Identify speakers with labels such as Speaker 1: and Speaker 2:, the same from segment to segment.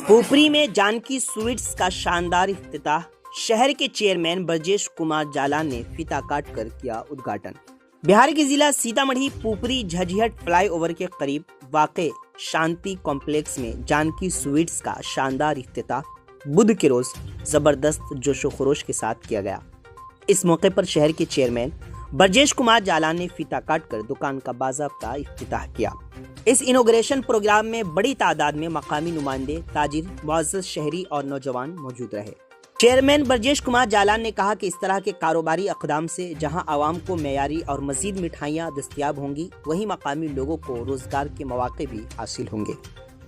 Speaker 1: पुपरी में जानकी स्वीट्स का शानदार इफ्तिताह। शहर के चेयरमैन ब्रजेश कुमार जालान ने फीता काट कर किया उद्घाटन। बिहार के जिला सीतामढ़ी पुपरी झझिहट फ्लाईओवर के करीब वाक़े शांति कॉम्प्लेक्स में जानकी स्वीट्स का शानदार इफ्तिताह बुध के रोज जबरदस्त जोशो खरोश के साथ किया गया। इस मौके पर शहर के चेयरमैन ब्रजेश कुमार जालान ने फीता काटकर दुकान का बाज़ाब्ता इफ्तिताह किया। इस इनॉग्रेशन प्रोग्राम में बड़ी तादाद में मकामी नुमाइंदे, ताजिर, मुअज़्ज़ज़ शहरी और नौजवान मौजूद रहे। चेयरमैन ब्रजेश कुमार जालान ने कहा कि इस तरह के कारोबारी अक़दाम से जहां आवाम को मेयारी और मज़ीद मिठाइयाँ दस्तयाब होंगी, वहीं मकामी लोगों को रोजगार के मौके भी हासिल होंगे।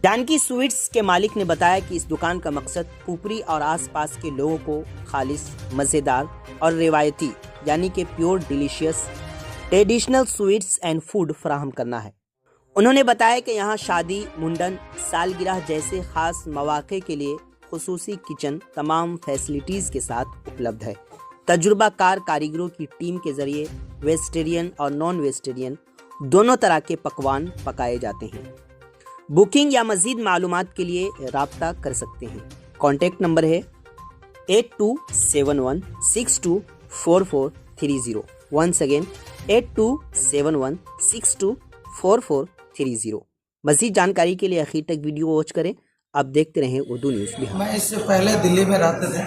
Speaker 1: जानकी स्वीट्स के मालिक ने बताया कि इस दुकान का मकसद पुपरी और आसपास के लोगों को खालिस, मज़ेदार और रिवायती यानी कि pure delicious traditional sweets and food फराहम करना है। उन्होंने बताया कि यहाँ शादी, मुंडन, सालगिरह जैसे खास मौके के लिए खुसूसी किचन तमाम फैसिलिटीज़ के साथ उपलब्ध है। तजुर्बाकार कारीगरों की टीम के जरिए वेजिटेरियन और नॉन वेजिटेरियन दोनों तरह के पकवान पकाए जाते हैं। बुकिंग या मज़ीद मालूमात के लिए राब्ता कर सकते हैं। कॉन्टैक्ट नंबर है 8271624430। Once again 8271624430। मज़ीद जानकारी के लिए आखिर तक वीडियो वॉच करें। अब देखते रहें उर्दू न्यूज़ बिहार।
Speaker 2: मैं इससे पहले दिल्ली में रहते थे,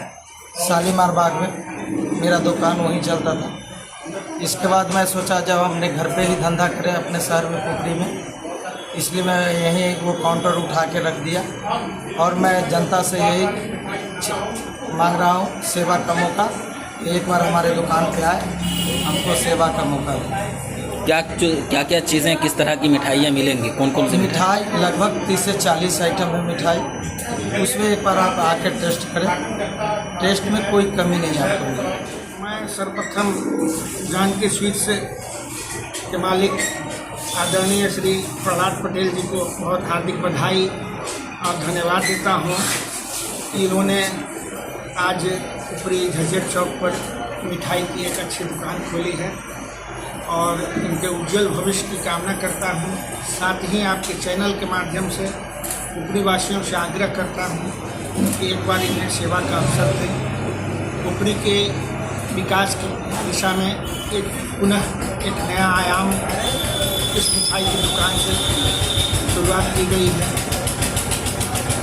Speaker 2: शालीमार बाग में मेरा दुकान वहीं चलता था। इसके बाद मैं सोचा जब हमने घर पे ही धंधा करें अपने शहर में पुपरी में, इसलिए मैं यहीं वो काउंटर उठा के रख दिया और मैं जनता से यही मांग रहा हूँ सेवा का मौका। एक बार हमारे दुकान पे आए, हमको सेवा का मौका दें।
Speaker 3: क्या क्या चीज़ें, किस तरह की मिठाइयाँ मिलेंगी? कौन कौन सी
Speaker 2: मिठाई? लगभग 30 से 40 आइटम है मिठाई। उसमें एक बार आप आके टेस्ट करें, टेस्ट में कोई कमी नहीं आपको मिलेगी।
Speaker 4: मैं सर्वप्रथम जानकी स्वीट्स के मालिक आदरणीय श्री प्रहलाद पटेल जी को बहुत हार्दिक बधाई और धन्यवाद देता हूँ। इन्होंने आज पुपरी झझिहट चौक पर मिठाई की एक अच्छी दुकान खोली है और इनके उज्जवल भविष्य की कामना करता हूँ। साथ ही आपके चैनल के माध्यम से पुपरी वासियों से आग्रह करता हूँ कि एक बार इन्हें सेवा का अवसर दें। पुपरी के विकास की दिशा में पुनः एक नया आयाम इस मिठाई की दुकान से शुरुआत की गई है।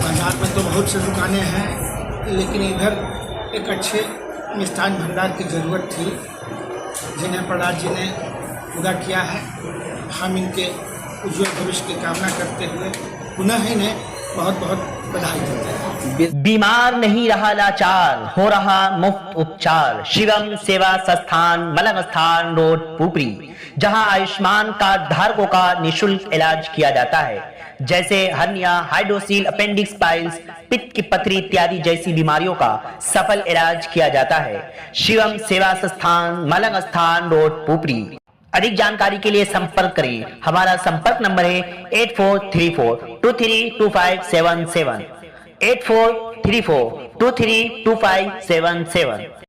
Speaker 4: बाजार में तो बहुत सी दुकानें हैं, लेकिन इधर एक अच्छे मिष्ठान भंडार की ज़रूरत थी, जिन्हें प्रहलाद जी ने पूरा किया है। हम इनके उज्ज्वल भविष्य की कामना करते हुए पुनः इन्हें बहुत बहुत बधाई देते हैं।
Speaker 1: बीमार नहीं रहा लाचार, हो रहा मुफ्त उपचार। शिवम सेवा संस्थान, मलंग स्थान रोड, पुपरी, जहां आयुष्मान कार्ड धारकों का निःशुल्क इलाज किया जाता है, जैसे हर्निया, हाइड्रोसील, अपेंडिक्स, पाइल्स, पित्त की पथरी इत्यादि जैसी बीमारियों का सफल इलाज किया जाता है। शिवम सेवा संस्थान, मलंग स्थान रोड, पुपरी। अधिक जानकारी के लिए संपर्क करें। हमारा संपर्क नंबर है 8434232577 8434232577।